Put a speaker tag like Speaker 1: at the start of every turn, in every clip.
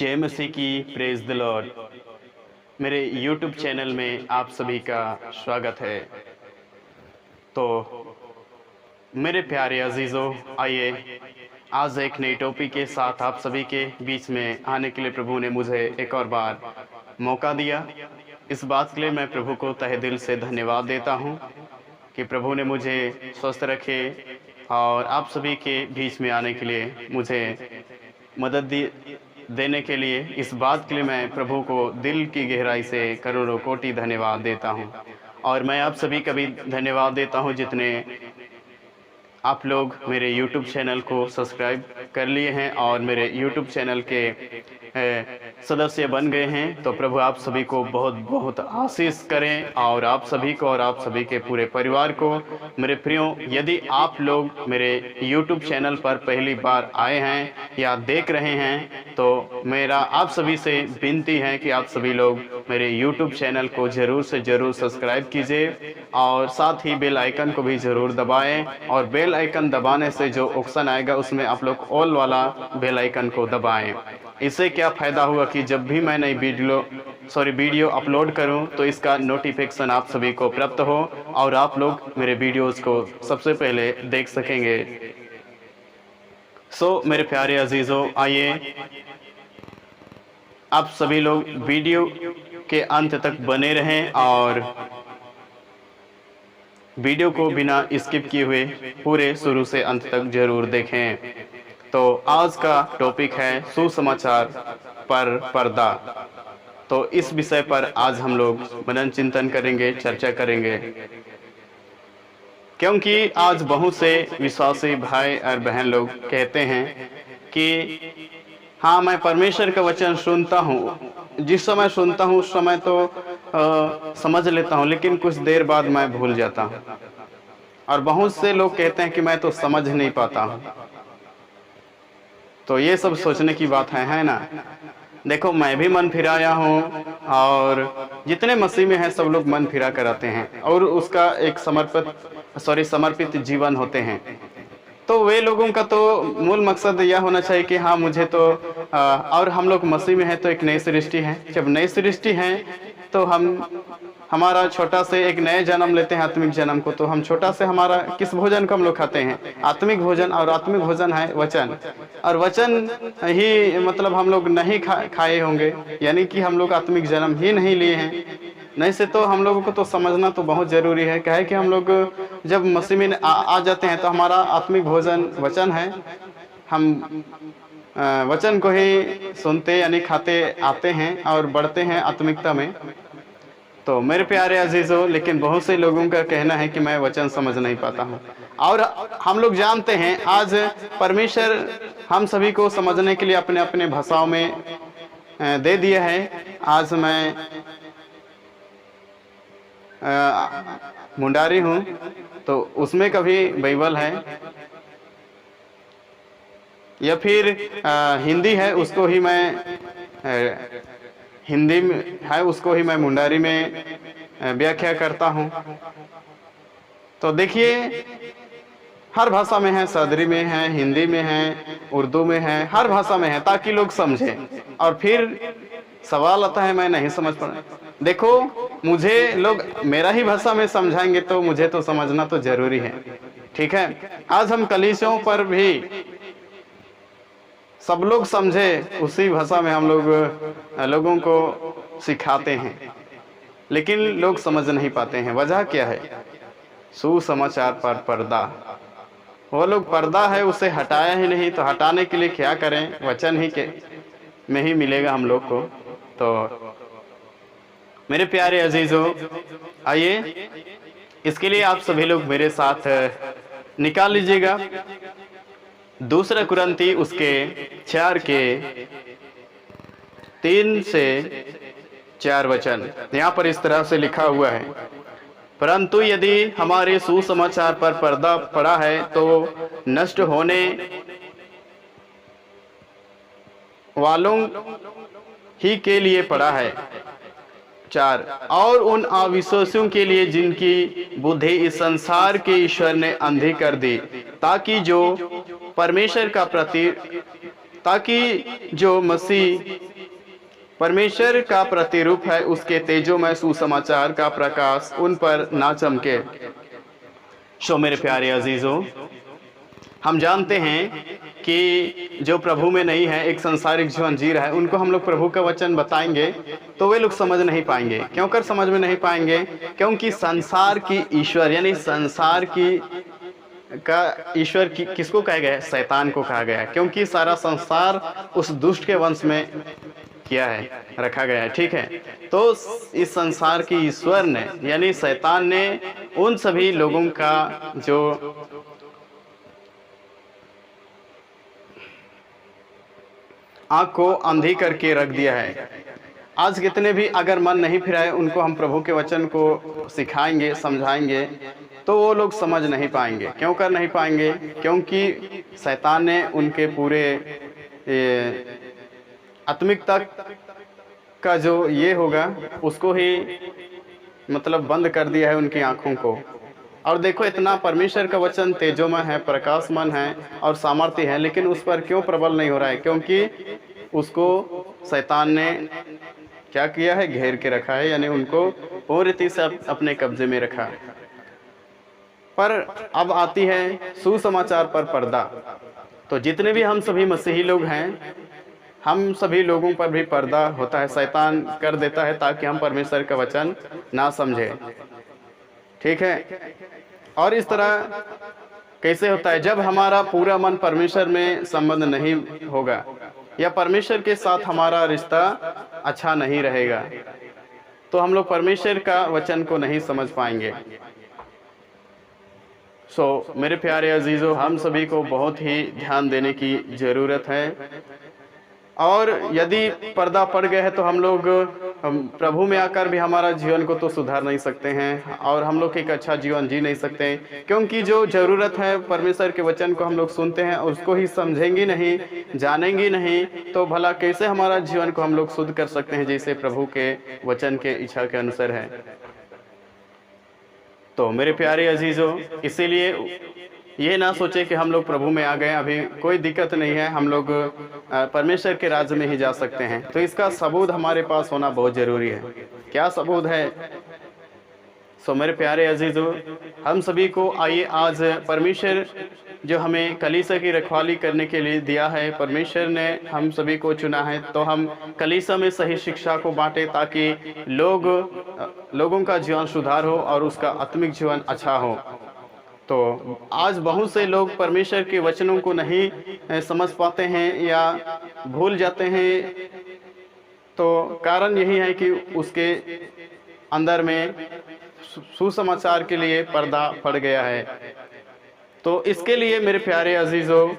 Speaker 1: जय मसीह की praise the Lord. मेरे YouTube चैनल में आप सभी का स्वागत है। तो मेरे प्यारे अजीज़ों, आइए आज एक नई टॉपिक के साथ आप सभी के बीच में आने के लिए प्रभु ने मुझे एक और बार मौका दिया। इस बात के लिए मैं प्रभु को तहे दिल से धन्यवाद देता हूँ कि प्रभु ने मुझे स्वस्थ रखे और आप सभी के बीच में आने के लिए मुझे मदद देने के लिए। इस बात के लिए मैं प्रभु को दिल की गहराई से करोड़ों कोटि धन्यवाद देता हूं। और मैं आप सभी का भी धन्यवाद देता हूं जितने आप लोग मेरे YouTube चैनल को सब्सक्राइब कर लिए हैं और मेरे YouTube चैनल के सदस्य बन गए हैं। तो प्रभु आप सभी को बहुत बहुत आशीष करें और आप सभी को और आप सभी के पूरे परिवार को। मेरे प्रियो, यदि आप लोग मेरे YouTube चैनल पर पहली बार आए हैं या देख रहे हैं तो मेरा आप सभी से विनती है कि आप सभी लोग मेरे YouTube चैनल को ज़रूर से ज़रूर सब्सक्राइब कीजिए और साथ ही बेल आइकन को भी ज़रूर दबाएं। और बेल आइकन दबाने से जो ऑप्शन आएगा उसमें आप लोग ऑल वाला बेल आइकन को दबाएं। इससे क्या फ़ायदा होगा कि जब भी मैं नई वीडियो अपलोड करूं तो इसका नोटिफिकेशन आप सभी को प्राप्त हो और आप लोग मेरे वीडियोस को सबसे पहले देख सकेंगे। मेरे प्यारे अजीज़ों, आइए आप सभी लोग वीडियो के अंत तक बने रहें और वीडियो को बिना स्किप किए हुए पूरे शुरू से अंत तक जरूर देखें। तो आज का टॉपिक है सुसमाचार पर पर्दा। तो इस विषय पर आज हम लोग मनन चिंतन करेंगे, चर्चा करेंगे, क्योंकि आज बहुत से विश्वासी भाई और बहन लोग कहते हैं कि हाँ, मैं परमेश्वर का वचन सुनता हूँ, जिस समय सुनता हूँ उस समय तो समझ लेता हूँ, लेकिन कुछ देर बाद मैं भूल जाता हूँ। और बहुत से लोग कहते हैं कि मैं तो समझ नहीं पाता हूँ। तो ये सब सोचने की बात है ना। देखो, मैं भी मन फिराया हूँ और जितने मसीह में हैं सब लोग मन फिरा कराते हैं और उसका एक समर्पित जीवन होते हैं। तो वे लोगों का तो मूल मकसद यह होना चाहिए कि हाँ, मुझे तो और हम लोग मसीह में हैं तो एक नई सृष्टि है। जब नई सृष्टि है तो हमारा छोटा से एक नए जन्म लेते हैं, आत्मिक जन्म को। तो हम छोटा से हमारा किस भोजन को हम लोग खाते हैं? आत्मिक भोजन। और आत्मिक भोजन है वचन। और वचन ही मतलब हम लोग नहीं खाए होंगे, यानी कि हम लोग आत्मिक जन्म ही नहीं लिए हैं। नहीं से तो हम लोगों को तो समझना तो बहुत ज़रूरी है। क्या है कि हम लोग जब मसीह में आ जाते हैं तो हमारा आत्मिक भोजन वचन है। हम वचन को ही सुनते यानी खाते आते हैं और बढ़ते हैं आत्मिकता में। तो मेरे प्यारे अजीज़ों, लेकिन बहुत से लोगों का कहना है कि मैं वचन समझ नहीं पाता हूँ। और हम लोग जानते हैं आज परमेश्वर हम सभी को समझने के लिए अपने अपने भाषाओं में दे दिया है। आज मैं मुंडारी हूँ तो उसमें कभी बाइबल है, या फिर हिंदी है उसको ही मैं हिंदी में है उसको ही मैं मुंडारी में व्याख्या करता हूँ। तो देखिए, हर भाषा में है, सदरी में है, हिंदी में है, उर्दू में है, हर भाषा में है ताकि लोग समझें। और फिर सवाल आता है मैं नहीं समझ पा रहा। देखो, मुझे लोग मेरा ही भाषा में समझाएंगे तो मुझे तो समझना तो जरूरी है, ठीक है। आज हम कलीसियों पर भी सब लोग समझे उसी भाषा में हम लोगों को सिखाते हैं, लेकिन लोग समझ नहीं पाते हैं। वजह क्या है? सुसमाचार पर पर्दा। वो लोग पर्दा है उसे हटाया ही नहीं, तो हटाने के लिए क्या करें? वचन ही में ही मिलेगा हम लोग को। तो मेरे प्यारे अजीज़ों, आइए इसके लिए आप सभी लोग मेरे साथ निकाल लीजिएगा दूसरा कुरंती उसके 4 के 3 से 4 वचन। यहाँ पर इस तरह से लिखा हुआ है, परंतु यदि हमारे सुसमाचार पर पर्दा पड़ा है तो नष्ट होने वालों ही के लिए पड़ा है। 4, और उन अविश्वासियों के लिए जिनकी बुद्धि इस संसार के ईश्वर ने अंधी कर दी, ताकि जो परमेश्वर का ताकि जो मसीह परमेश्वर का प्रतिरूप है, उसके तेजोमय सुसमाचार का प्रकाश उन पर ना चमके। सो मेरे प्यारे अजीजों, हम जानते हैं कि जो प्रभु में नहीं है, एक संसारिक जीवन जी रहा है, उनको हम लोग प्रभु का वचन बताएंगे तो वे लोग समझ नहीं पाएंगे। क्यों कर समझ में नहीं पाएंगे? क्योंकि संसार की ईश्वर यानी संसार की का ईश्वर किसको कहा गया है? शैतान को कहा गया है, क्योंकि सारा संसार उस दुष्ट के वंश में किया है, रखा गया है। ठीक है, तो इस संसार की ईश्वर ने यानी शैतान ने उन सभी लोगों का जो आंख को अंधी करके रख दिया है। आज कितने भी अगर मन नहीं फिराए, उनको हम प्रभु के वचन को सिखाएंगे, समझाएंगे, तो वो लोग समझ नहीं पाएंगे। क्यों कर नहीं पाएंगे? क्योंकि शैतान ने उनके पूरे आत्मिक तक का जो ये होगा उसको ही मतलब बंद कर दिया है, उनकी आंखों को। और देखो, इतना परमेश्वर का वचन तेजोमय है, प्रकाशमान है और सामर्थ्य है, लेकिन उस पर क्यों प्रबल नहीं हो रहा है? क्योंकि उसको शैतान ने क्या किया है? घेर के रखा है, यानी उनको पूरी रीति से अपने कब्जे में रखा है। पर अब आती है सुसमाचार पर पर्दा। तो जितने भी हम सभी मसीही लोग हैं, हम सभी लोगों पर भी पर्दा होता है, शैतान कर देता है ताकि हम परमेश्वर का वचन ना समझे। ठीक है, और इस तरह कैसे होता है? जब हमारा पूरा मन परमेश्वर में संबंध नहीं होगा या परमेश्वर के साथ हमारा रिश्ता अच्छा नहीं रहेगा, तो हम लोग परमेश्वर का वचन को नहीं समझ पाएंगे। सो मेरे प्यारे अजीजों, हम सभी को बहुत ही ध्यान देने की ज़रूरत है। और यदि पर्दा पड़ गया है तो हम लोग प्रभु में आकर भी हमारा जीवन को तो सुधार नहीं सकते हैं और हम लोग एक अच्छा जीवन जी नहीं सकते हैं। क्योंकि जो ज़रूरत है परमेश्वर के वचन को हम लोग सुनते हैं, उसको ही समझेंगे नहीं, जानेंगे नहीं, तो भला कैसे हमारा जीवन को हम लोग शुद्ध कर सकते हैं जैसे प्रभु के वचन के इच्छा के अनुसार है। तो मेरे प्यारे अजीजों, इसीलिए ये ना सोचे कि हम लोग प्रभु में आ गए, अभी कोई दिक्कत नहीं है, हम लोग परमेश्वर के राज्य में ही जा सकते हैं। तो इसका सबूत हमारे पास होना बहुत ज़रूरी है। क्या सबूत है? सो मेरे प्यारे अजीजों, हम सभी को आइए आज परमेश्वर जो हमें कलीसिया की रखवाली करने के लिए दिया है, परमेश्वर ने हम सभी को चुना है, तो हम कलीसिया में सही शिक्षा को बांटें ताकि लोगों का जीवन सुधार हो और उसका आत्मिक जीवन अच्छा हो। तो आज बहुत से लोग परमेश्वर के वचनों को नहीं समझ पाते हैं या भूल जाते हैं। तो कारण यही है कि उसके अंदर में सुसमाचार के लिए पर्दा पड़ गया है। तो इसके लिए मेरे प्यारे अजीजों,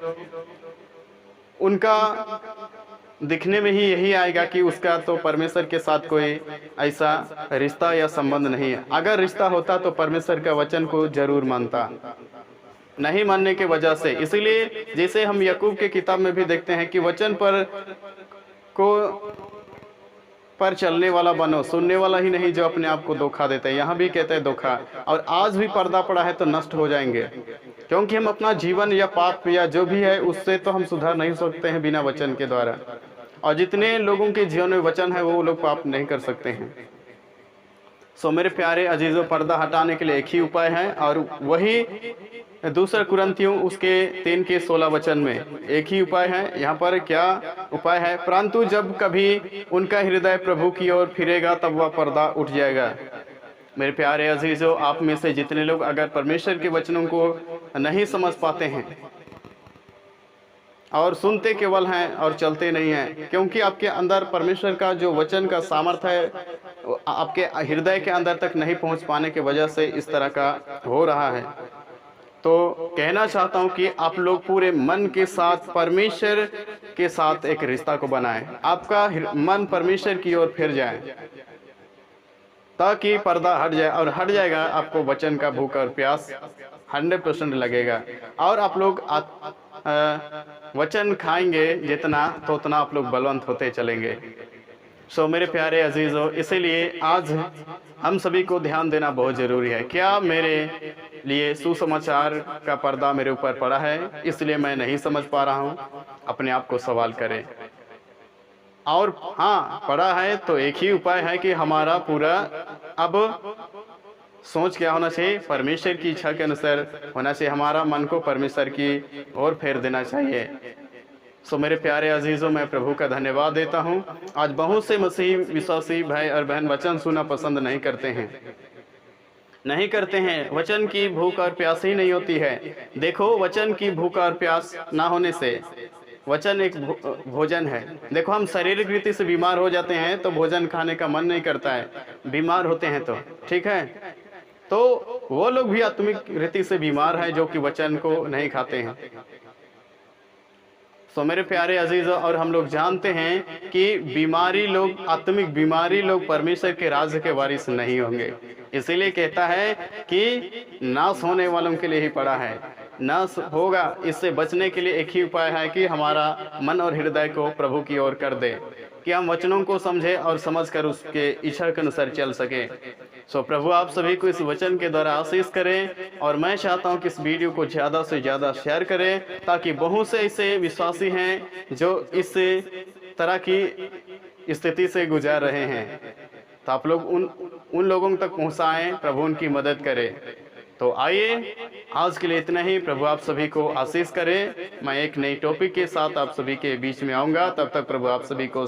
Speaker 1: उनका दिखने में ही यही आएगा कि उसका तो परमेश्वर के साथ कोई ऐसा रिश्ता या संबंध नहीं है। अगर रिश्ता होता तो परमेश्वर का वचन को जरूर मानता, नहीं मानने के वजह से। इसीलिए जैसे हम याकूब के किताब में भी देखते हैं कि वचन पर चलने वाला बनो, सुनने वाला ही नहीं जो अपने आप को धोखा देते हैं। यहाँ भी कहते हैं धोखा। और आज भी पर्दा पड़ा है तो नष्ट हो जाएंगे, क्योंकि हम अपना जीवन या पाप या जो भी है उससे तो हम सुधार नहीं सकते हैं बिना वचन के द्वारा। और जितने लोगों के जीवन में वचन है वो लोग पाप नहीं कर सकते हैं। सो मेरे प्यारे अजीजों, पर्दा हटाने के लिए एक ही उपाय है, और वही दूसरा कुरिन्थियों उसके 3 के 16 वचन में एक ही उपाय है। यहाँ पर क्या उपाय है? परंतु जब कभी उनका हृदय प्रभु की ओर फिरेगा तब वह पर्दा उठ जाएगा। मेरे प्यारे अजीजों, आप में से जितने लोग अगर परमेश्वर के वचनों को नहीं समझ पाते हैं और सुनते केवल हैं और चलते नहीं हैं, क्योंकि आपके अंदर परमेश्वर का जो वचन का सामर्थ्य है आपके हृदय के अंदर तक नहीं पहुंच पाने की वजह से इस तरह का हो रहा है। तो कहना चाहता हूं कि आप लोग पूरे मन के साथ परमेश्वर के साथ एक रिश्ता को बनाएं। आपका मन परमेश्वर की ओर फिर जाए ताकि पर्दा हट जाए, और हट जाएगा आपको वचन का भूख और प्यास 100% लगेगा, और आप लोग वचन खाएंगे जितना तो उतना आप लोग बलवंत होते चलेंगे। सो मेरे प्यारे अजीजों, इसीलिए आज हम सभी को ध्यान देना बहुत ज़रूरी है। क्या मेरे लिए सुसमाचार का पर्दा मेरे ऊपर पड़ा है, इसलिए मैं नहीं समझ पा रहा हूँ? अपने आप को सवाल करें। और हाँ, पड़ा है तो एक ही उपाय है कि हमारा पूरा अब सोच क्या होना चाहिए, परमेश्वर की इच्छा के अनुसार होना चाहिए। हमारा मन को परमेश्वर की ओर फेर देना चाहिए। सो मेरे प्यारे अजीजों, मैं प्रभु का धन्यवाद देता हूँ। आज बहुत से मसीही विश्वासी भाई और बहन वचन सुनना पसंद नहीं करते हैं, वचन की भूख और प्यास ही नहीं होती है। देखो, वचन की भूख और प्यास ना होने से, वचन एक भोजन है। देखो, हम शारीरिक रीति से बीमार हो जाते हैं तो भोजन खाने का मन नहीं करता है, बीमार होते हैं तो, ठीक है। तो वो लोग भी आत्मिक रीति से बीमार हैं जो कि वचन को नहीं खाते हैं। तो मेरे प्यारे अजीज, और हम लोग जानते हैं कि बीमारी लोग, आत्मिक बीमारी लोग परमेश्वर के राज्य के वारिस नहीं होंगे। इसीलिए कहता है कि नाश होने वालों के लिए ही पड़ा है, नाश होगा। इससे बचने के लिए एक ही उपाय है कि हमारा मन और हृदय को प्रभु की ओर कर दे, कि हम वचनों को समझे और समझकर उसके इच्छा के अनुसार चल सके। सो प्रभु आप सभी को इस वचन के द्वारा आशीष करें, और मैं चाहता हूं कि इस वीडियो को ज़्यादा से ज़्यादा शेयर करें, ताकि बहुत से ऐसे विश्वासी हैं जो इस तरह की स्थिति से गुजर रहे हैं, तो आप लोग उन लोगों तक पहुंचाएं, प्रभु उनकी मदद करें। तो आइए, आज के लिए इतना ही। प्रभु आप सभी को आशीष करें। मैं एक नई टॉपिक के साथ आप सभी के बीच में आऊँगा। तब तक प्रभु आप सभी को